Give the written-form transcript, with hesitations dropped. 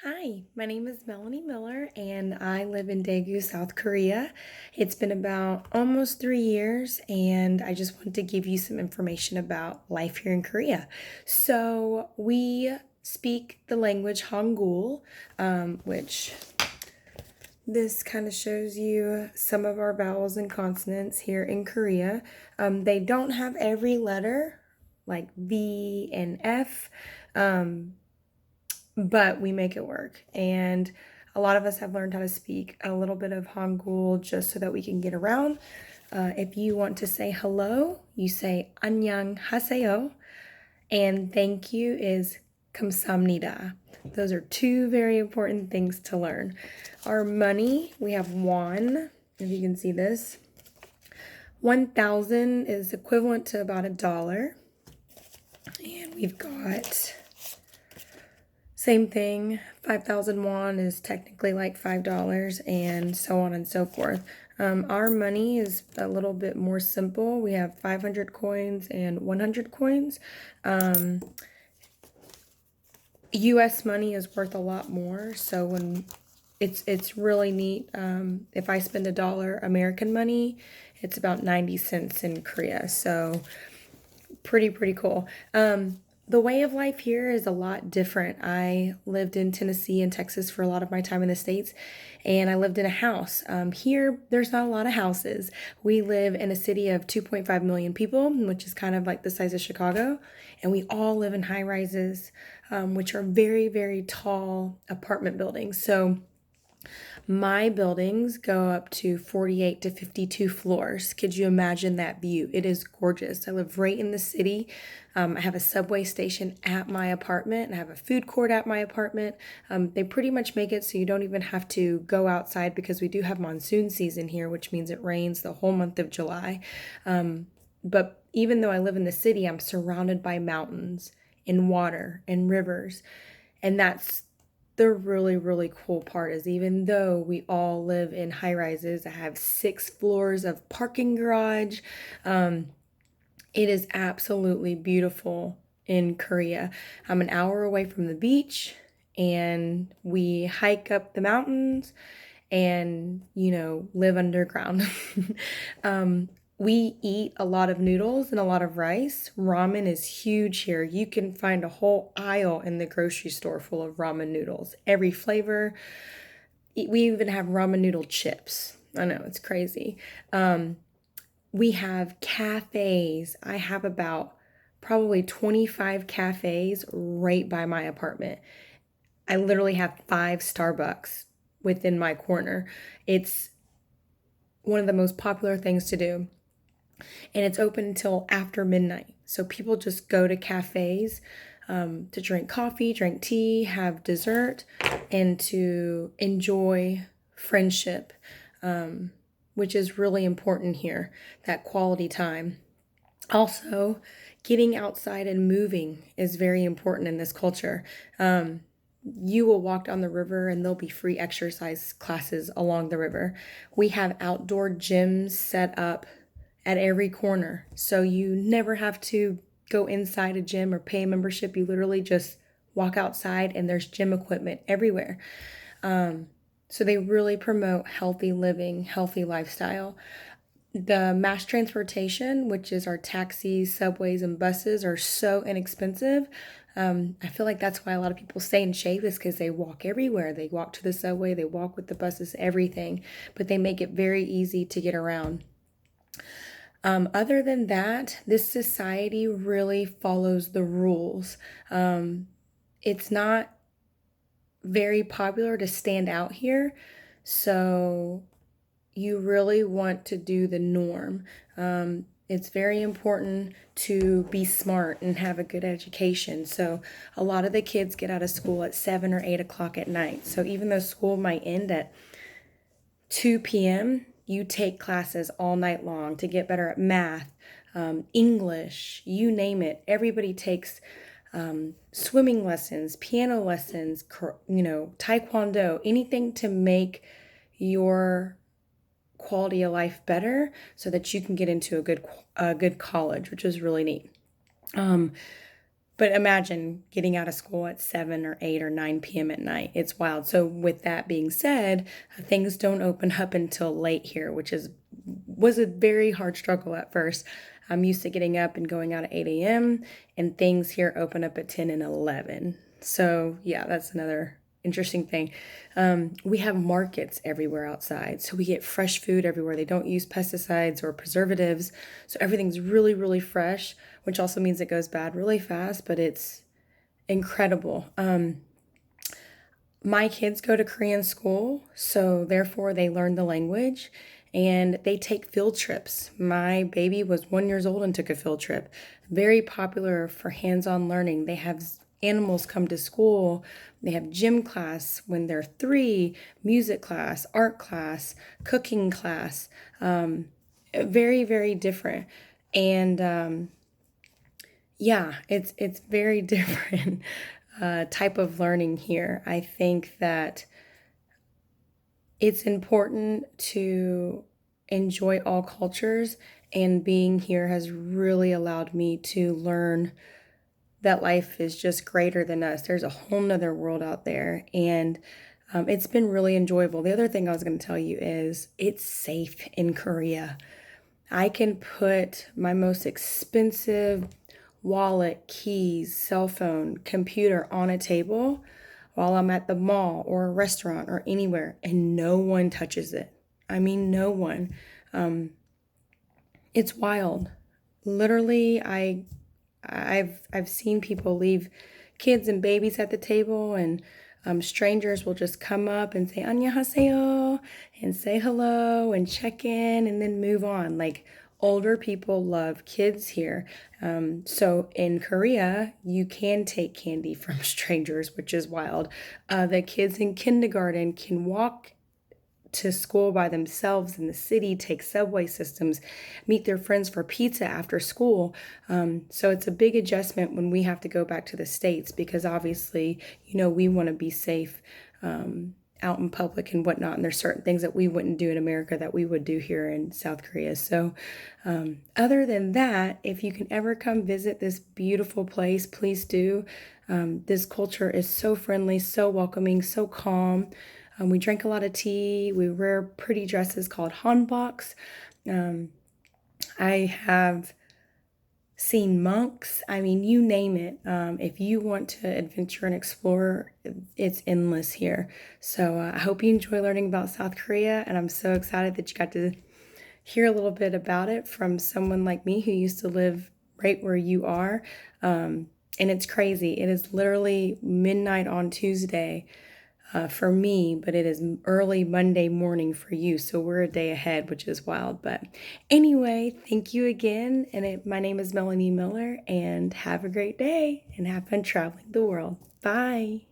Hi, my name is Melanie Miller and I live in Daegu, South Korea. It's been about almost 3 years, and I just wanted to give you some information about life here in Korea. So, we speak the language Hangul, which this kind of shows you some of our vowels and consonants here in Korea. They don't have every letter like V and F. But we make it work. And a lot of us have learned how to speak a little bit of Hangul just so that we can get around. If you want to say hello, you say 안녕 하세요, and thank you is 감사합니다. Those are two very important things to learn. Our money, we have won, if you can see this. 1,000 is equivalent to about $1. And we've got same thing, 5,000 won is technically like $5, and so on and so forth. Our money is a little bit more simple. We have 500 coins and 100 coins. US money is worth a lot more, so when it's really neat. If I spend $1 American money, it's about 90 cents in Korea, so pretty cool. The way of life here is a lot different. I lived in Tennessee and Texas for a lot of my time in the States, and I lived in a house. Here, there's not a lot of houses. We live in a city of 2.5 million people, which is kind of like the size of Chicago, and we all live in high rises, which are very tall apartment buildings. So my buildings go up to 48 to 52 floors. Could you imagine that view? It is gorgeous. I live right in the city. I have a subway station at my apartment. I have a food court at my apartment. They pretty much make it so you don't even have to go outside, because we do have monsoon season here, which means it rains the whole month of July. But even though I live in the city, I'm surrounded by mountains and water and rivers. And that's the really cool part, is even though we all live in high rises, I have 6 floors of parking garage. It is absolutely beautiful in Korea. I'm an hour away from the beach, and we hike up the mountains and, live underground. We eat a lot of noodles and a lot of rice. Ramen is huge here. You can find a whole aisle in the grocery store full of ramen noodles, every flavor. We even have ramen noodle chips. I know, it's crazy. We have cafes. I have about probably 25 cafes right by my apartment. I literally have 5 Starbucks within my corner. It's one of the most popular things to do. And it's open until after midnight. So people just go to cafes to drink coffee, drink tea, have dessert, and to enjoy friendship, which is really important here, that quality time. Also, getting outside and moving is very important in this culture. You will walk down the river and there'll be free exercise classes along the river. We have outdoor gyms set up at every corner, so you never have to go inside a gym or pay a membership. You literally just walk outside and there's gym equipment everywhere. So they really promote healthy living, healthy lifestyle. The mass transportation, which is our taxis, subways, and buses, are so inexpensive. I feel like that's why a lot of people stay in shape, is because they walk everywhere. They walk to the subway, they walk with the buses, everything. But they make it very easy to get around. Other than that, this society really follows the rules. It's not very popular to stand out here, so you really want to do the norm. It's very important to be smart and have a good education. So a lot of the kids get out of school at 7 or 8 o'clock at night. So even though school might end at 2 p.m., you take classes all night long to get better at math, English, you name it. Everybody takes swimming lessons, piano lessons, taekwondo, anything to make your quality of life better so that you can get into a good college, which is really neat. But imagine getting out of school at 7 or 8 or 9 p.m. at night. It's wild. So with that being said, things don't open up until late here, which is was a very hard struggle at first. I'm used to getting up and going out at 8 a.m. and things here open up at 10 and 11. So yeah, that's another interesting thing. We have markets everywhere outside. So we get fresh food everywhere. They don't use pesticides or preservatives. So everything's really, really fresh, which also means it goes bad really fast, but it's incredible. My kids go to Korean school, so therefore they learn the language and they take field trips. My baby was 1 year old and took a field trip. Very popular for hands-on learning. They have animals come to school. They have gym class when they're 3, music class, art class, cooking class. Very, very different. And yeah, it's very different type of learning here. I think that it's important to enjoy all cultures, and being here has really allowed me to learn that life is just greater than us. There's a whole nother world out there, and it's been really enjoyable. The other thing I was going to tell you is it's safe in Korea. I can put my most expensive wallet, keys, cell phone, computer on a table while I'm at the mall or a restaurant or anywhere, and no one touches it. I mean, no one. Um, it's wild. Literally, I've seen people leave kids and babies at the table, and strangers will just come up and say 안녕하세요 and say hello and check in and then move on. Like, older people love kids here. So in Korea, you can take candy from strangers, which is wild. The kids in kindergarten can walk to school by themselves in the city, take subway systems, meet their friends for pizza after school. So it's a big adjustment when we have to go back to the States because obviously, we want to be safe out in public and whatnot. And there's certain things that we wouldn't do in America that we would do here in South Korea. So other than that, if you can ever come visit this beautiful place, please do. This culture is so friendly, so welcoming, so calm. We drink a lot of tea. We wear pretty dresses called hanboks. I have seen monks. I mean, you name it. If you want to adventure and explore, it's endless here. So I hope you enjoy learning about South Korea, and I'm so excited that you got to hear a little bit about it from someone like me who used to live right where you are. And it's crazy. It is literally midnight on Tuesday for me, but it is early Monday morning for you. So we're a day ahead, which is wild. But anyway, thank you again. And my name is Melanie Miller, and have a great day and have fun traveling the world. Bye.